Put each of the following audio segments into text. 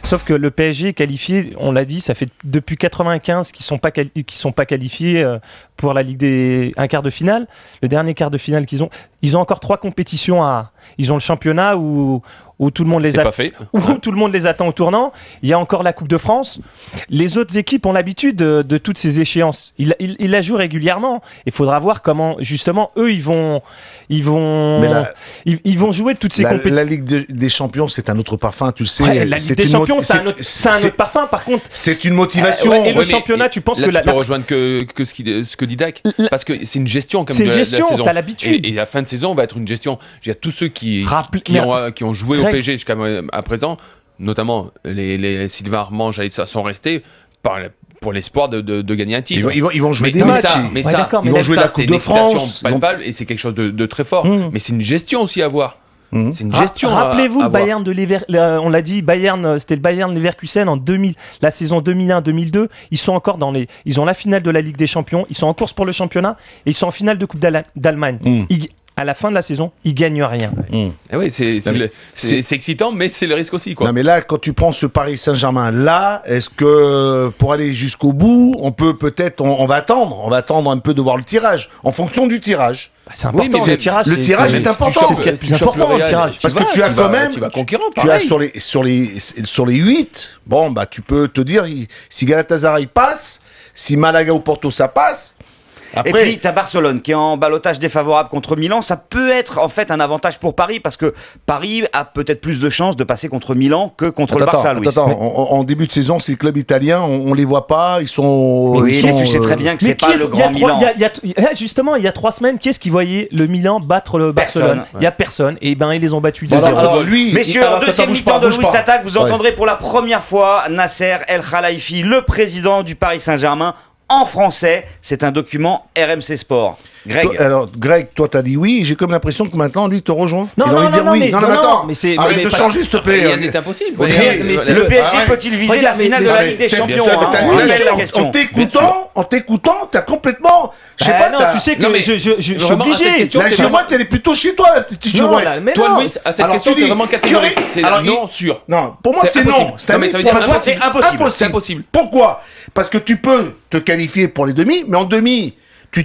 Sauf que le PSG est qualifié, on l'a dit, ça fait depuis 95 qu'ils sont pas qualifiés pour la Ligue des un quart de finale. Le dernier quart de finale qu'ils ont, ils ont encore 3 compétitions ils ont le championnat où tout le monde tout le monde les attend au tournant. Il y a encore la Coupe de France. Les autres équipes ont l'habitude de toutes ces échéances. Ils la jouent régulièrement. Il faudra voir comment justement eux ils vont jouer toutes ces compétitions. La Ligue des Champions, c'est un autre parfum, tu le sais. Ouais, la Ligue des Champions, c'est un autre parfum. Par contre, c'est une motivation. Et le championnat, tu penses là, que tu peux rejoindre que ce que dit Dak, parce que c'est une gestion comme de la saison. T'as l'habitude. Et la fin de saison va être une gestion. Tous ceux qui ont joué au PSG jusqu'à présent, notamment les Sylvain Armand, sont restés pour l'espoir de gagner un titre. Ils vont jouer des matchs. Mais ils vont jouer la Coupe de France. Palpable et c'est quelque chose de très fort. Mais c'est une gestion aussi à voir. C'est une gestion. Rappelez-vous le Bayern on l'a dit, c'était le Bayern Leverkusen en 2000, la saison 2001-2002. Ils sont encore ils ont la finale de la Ligue des Champions. Ils sont en course pour le championnat et ils sont en finale de Coupe d'Allemagne. À la fin de la saison, ils gagnent rien. Oui, c'est excitant, mais c'est le risque aussi, quoi. Non, mais là, quand tu prends ce Paris Saint-Germain là, est-ce que pour aller jusqu'au bout, on va attendre un peu de voir le tirage, en fonction du tirage. C'est important, le tirage est important. C'est ce qui est le plus important dans le tirage. Parce que tu as quand même, tu as sur les 8, tu peux te dire, si Galatasaray passe, si Malaga ou Porto ça passe. Après, et puis, t'as Barcelone qui est en ballottage défavorable contre Milan. Ça peut être en fait un avantage pour Paris parce que Paris a peut-être plus de chances de passer contre Milan que contre le Barça. En début de saison, ces clubs italiens, on les voit pas. Ils sont. Mais tu sais très bien que c'est pas le grand Milan. Justement, il y a 3 semaines, qui est-ce qui voyait le Milan battre le Barcelone ? Il y a personne. Et ils les ont battus. Messieurs, en deuxième mi-temps de Louis Attaque, vous entendrez pour la première fois Nasser El Khelaifi, le président du Paris Saint-Germain. En français, c'est un document RMC Sport. Greg, toi t'as dit oui, j'ai comme l'impression que maintenant lui te rejoint. Non, arrête de changer s'il te plaît. Rien n'est impossible. Le PSG peut-il viser la finale de la Ligue des Champions ? En t'écoutant, t'as complètement. Je sais pas. Non, tu sais que je suis obligé. La Girouette, elle est plutôt chez toi, la petite Girouette. Toi, Louis, à cette question, t'es vraiment catégorique. C'est non sûr. Non, pour moi c'est non. C'est impossible. Pourquoi ? Parce que tu peux te qualifier pour les demi, mais en demi, tu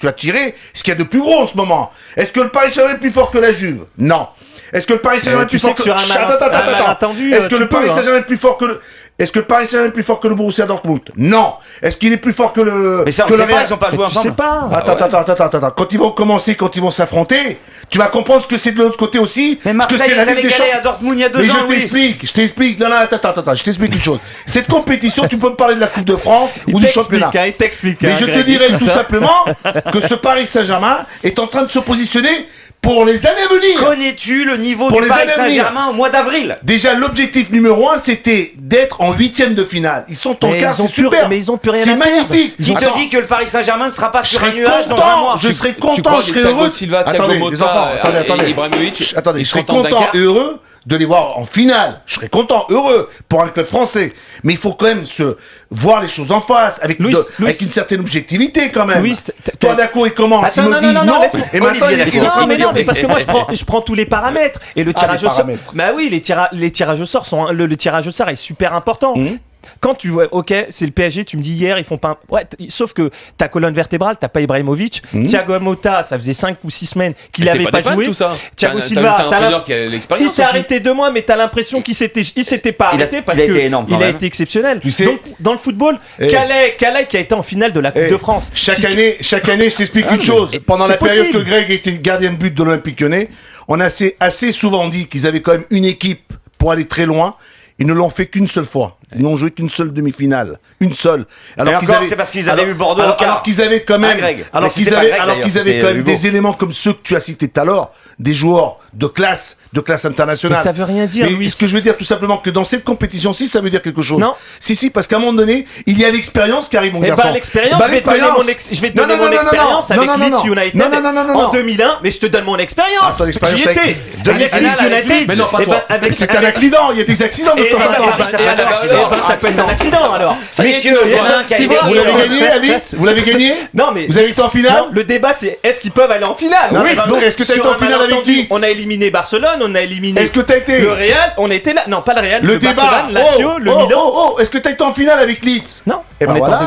vas tirer ce qu'il y a de plus gros en ce moment. Est-ce que le Paris Saint-Germain est plus fort que la Juve ? Non. Est-ce que le Paris Saint-Germain est plus fort que... Est-ce que le Paris Saint-Germain est plus fort que Est-ce que le Paris Saint-Germain est plus fort que le Borussia Dortmund ? Non. Est-ce qu'il est plus fort que le... Mais ça, on sait pas, ils ont pas joué ensemble. Je sais pas. Attends. Quand ils vont s'affronter, tu vas comprendre ce que c'est de l'autre côté aussi. Mais Marseille est allé galer à Dortmund il y a 2 ans, Mais je t'explique. Non, attends, je t'explique une chose. Cette compétition, tu peux me parler de la Coupe de France ou du championnat. Mais je te dirais tout simplement que ce Paris Saint-Germain est en train de se positionner pour les années à venir. Connais-tu le niveau du Paris Saint-Germain au mois d'avril ? Déjà, l'objectif numéro 1, c'était d'être en 8e de finale. Ils sont en quart, c'est super. Mais ils ont plus rien à perdre. C'est magnifique. Qui te dit que le Paris Saint-Germain ne sera pas sur un nuage dans un mois ? Je serais content, je serais heureux. Attendez, les enfants, Ibrahimovic. Attendez, je serais content et heureux de les voir en finale. Je serais content, heureux pour un club français. Mais il faut quand même voir les choses en face, avec une certaine objectivité quand même. Toi, d'accord, il commence, il me dit non, et maintenant il est en train de me dire. Mais parce que moi, je prends tous les paramètres. Et le tirage au sort. Bah oui, les tirages au sort sont. Le tirage au sort est super important. Quand tu vois, ok, c'est le PSG, tu me dis hier, ils font pas. Ouais, sauf que ta colonne vertébrale, t'as pas Ibrahimovic. Thiago Motta, ça faisait 5 ou 6 semaines qu'il avait pas joué. Thiago Silva, il s'est arrêté 2 mois, mais t'as l'impression qu'il s'était pas arrêté parce qu'il a été exceptionnel. Donc, dans le football, Calais qui a été en finale de la Coupe de France. Chaque année, je t'explique une chose. Pendant la période que Greg était gardien de but de l'Olympique Lyonnais, on a assez souvent dit qu'ils avaient quand même une équipe pour aller très loin. Ils ne l'ont fait qu'une seule fois. Ils n'ont joué qu'une seule demi-finale. Une seule. C'est parce qu'ils avaient eu Bordeaux. Alors qu'ils avaient quand même, des éléments comme ceux que tu as cités tout à l'heure, des joueurs de classe internationale. Mais ça veut rien dire. Mais ce que je veux dire tout simplement que dans cette compétition-ci, ça veut dire quelque chose. Non. Si, parce qu'à un moment donné, il y a l'expérience qui arrive, mon garçon. L'expérience, je vais te donner mon expérience avec Leeds United en 2001, mais je te donne mon expérience. J'y étais. Mais non, pas toi. C'est un accident, il y a des accidents de temps en temps. ça peut être un accident alors. Messieurs, il y en a un qui a été. Vous l'avez gagné, Alix? Vous l'avez gagné? Non, mais. Vous avez été en finale? Le débat, c'est est-ce qu'ils peuvent aller en finale? Oui, donc est-ce que t'as été en finale avec qui? On a éliminé Barcelone, on a éliminé. Est-ce que t'as été? Le Real, on était là. Non, pas le Real. Le débat. Barcelone, Lazio, le Milan. Est-ce que t'as été en finale avec Leeds? Non. Et ben voilà.